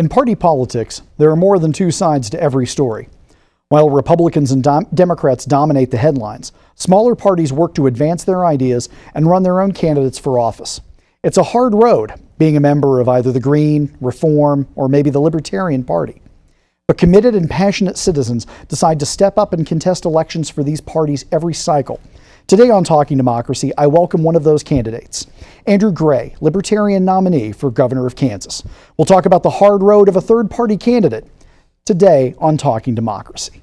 In party politics, there are more than two sides to every story. While Republicans and Democrats dominate the headlines, smaller parties work to advance their ideas and run their own candidates for office. It's a hard road being a member of either the Green, Reform, or maybe the Libertarian Party. But committed and passionate citizens decide to step up and contest elections for these parties every cycle. Today on Talking Democracy, I welcome one of those candidates, Andrew Gray, Libertarian nominee for governor of Kansas. We'll talk about the hard road of a third-party candidate today on Talking Democracy.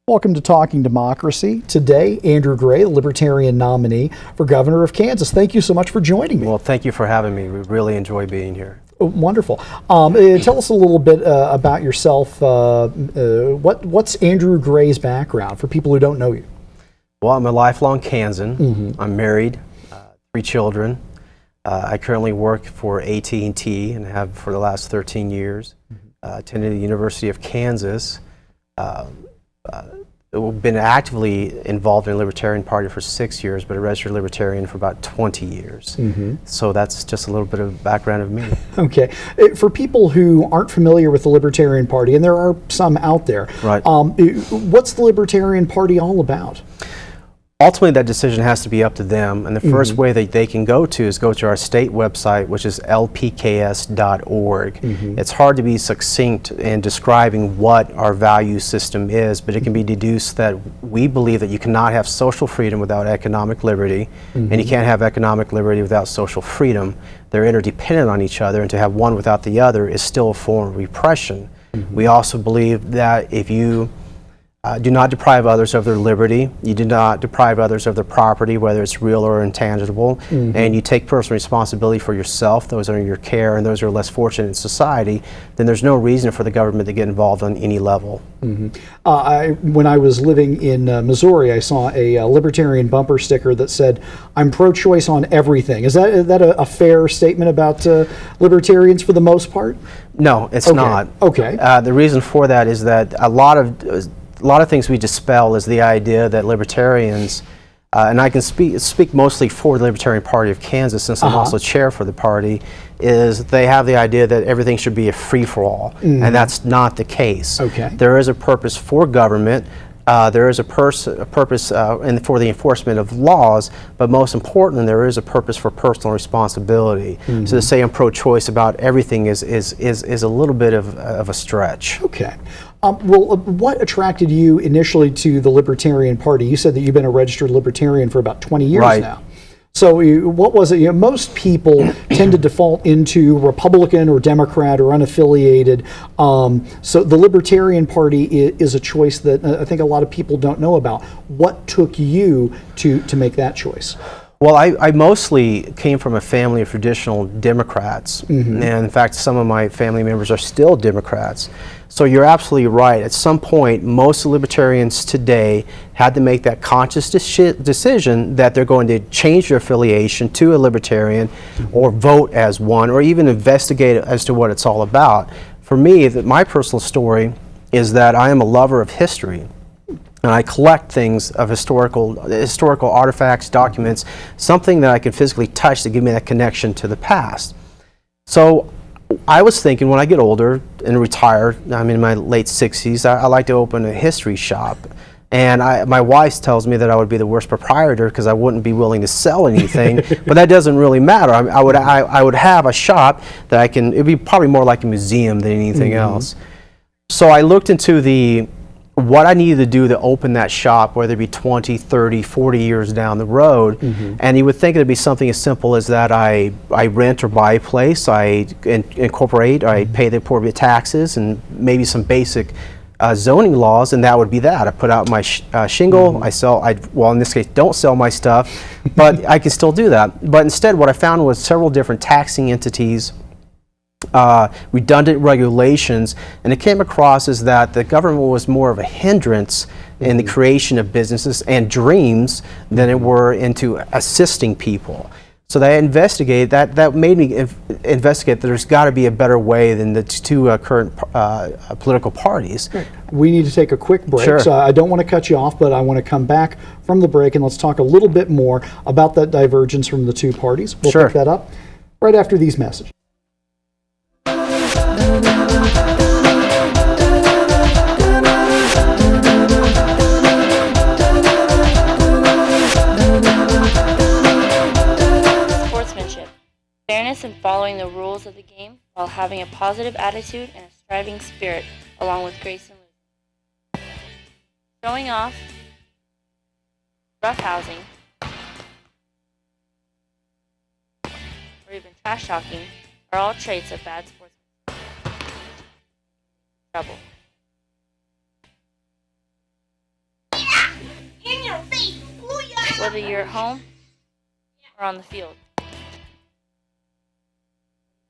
Welcome to Talking Democracy. Today, Andrew Gray, the Libertarian nominee for governor of Kansas. Thank you so much for joining me. Well, thank you for having me. We really enjoy being here. Oh, wonderful. Tell us a little bit about yourself. What's Andrew Gray's background for people who don't know you? Well, I'm a lifelong Kansan. I'm married, 3 children. I currently work for AT&T and have for the last 13 years. Attended the University of Kansas. Been actively involved in the Libertarian Party for 6 years, but a registered Libertarian for about 20 years. So that's just a little bit of background of me. Okay. For people who aren't familiar with the Libertarian Party, and there are some out there, Right. What's the Libertarian Party all about? Ultimately, that decision has to be up to them, and the first way that they can go to is go to our state website, which is lpks.org. It's hard to be succinct in describing what our value system is, but it can be deduced that we believe that you cannot have social freedom without economic liberty, and you can't have economic liberty without social freedom. They're interdependent on each other, and to have one without the other is still a form of repression. We also believe that if you do not deprive others of their liberty. You do not deprive others of their property, whether it's real or intangible. And you take personal responsibility for yourself, those are in your care, and those who are less fortunate in society, then there's no reason for the government to get involved on any level. When I was living in Missouri, I saw a Libertarian bumper sticker that said, "I'm pro-choice on everything." Is that a fair statement about Libertarians for the most part? No, it's not. Okay. The reason for that is that a lot of things we dispel is the idea that Libertarians, and I can speak mostly for the Libertarian Party of Kansas since I'm also chair for the party, is they have the idea that everything should be a free-for-all, and that's not the case. Okay. There is a purpose for government. There is a purpose for the enforcement of laws, but most importantly, there is a purpose for personal responsibility. So to say I'm pro-choice about everything is a little bit of a stretch. Okay. Well, what attracted you initially to the Libertarian Party? You said that you've been a registered Libertarian for about 20 years now. So what was it? Most people tend to default into Republican or Democrat or unaffiliated. So the Libertarian Party is a choice that I think a lot of people don't know about. What took you to make that choice? Well, I mostly came from a family of traditional Democrats, and in fact some of my family members are still Democrats. So you're absolutely right. At some point, most Libertarians today had to make that conscious decision that they're going to change their affiliation to a Libertarian or vote as one or even investigate as to what it's all about. For me, my personal story is that I am a lover of history. And I collect things of historical artifacts, documents, something that I can physically touch to give me that connection to the past. So I was thinking when I get older and retire, I'm in my late 60s, I like to open a history shop. And my wife tells me that I would be the worst proprietor because I wouldn't be willing to sell anything, but that doesn't really matter. I would have a shop that it'd be probably more like a museum than anything else. So I looked into what I needed to do to open that shop, whether it be 20, 30, 40 years down the road. And you would think it'd be something as simple as that I rent or buy a place, I incorporate, I pay the appropriate taxes and maybe some basic zoning laws, and that would be that. I put out my shingle, I sell, well, in this case, don't sell my stuff, but I can still do that. But instead, what I found was several different taxing entities, redundant regulations, and it came across as that the government was more of a hindrance in the creation of businesses and dreams than it were into assisting people. So they investigated that made me investigate that there's got to be a better way than the two current political parties. We need to take a quick break, Sure. so I don't want to cut you off, but I want to come back from the break and let's talk a little bit more about that divergence from the two parties. We'll Sure. pick that up right after these messages. Sportsmanship. Fairness in following the rules of the game while having a positive attitude and a striving spirit, along with grace and losing. Showing off, roughhousing, or even trash talking are all traits of bad sportsmanship. Trouble. In your face, booyah! Whether you're at home or on the field.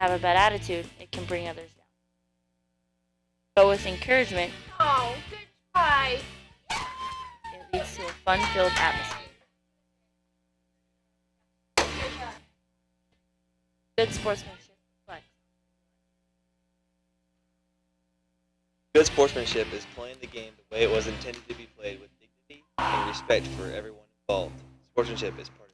Have a bad attitude, it can bring others down. But with encouragement, Oh, good try. it leads to a fun-filled atmosphere. Good sportsmanship. Flex. Good sportsmanship is playing the game the way it was intended to be played with dignity and respect for everyone involved. Sportsmanship is part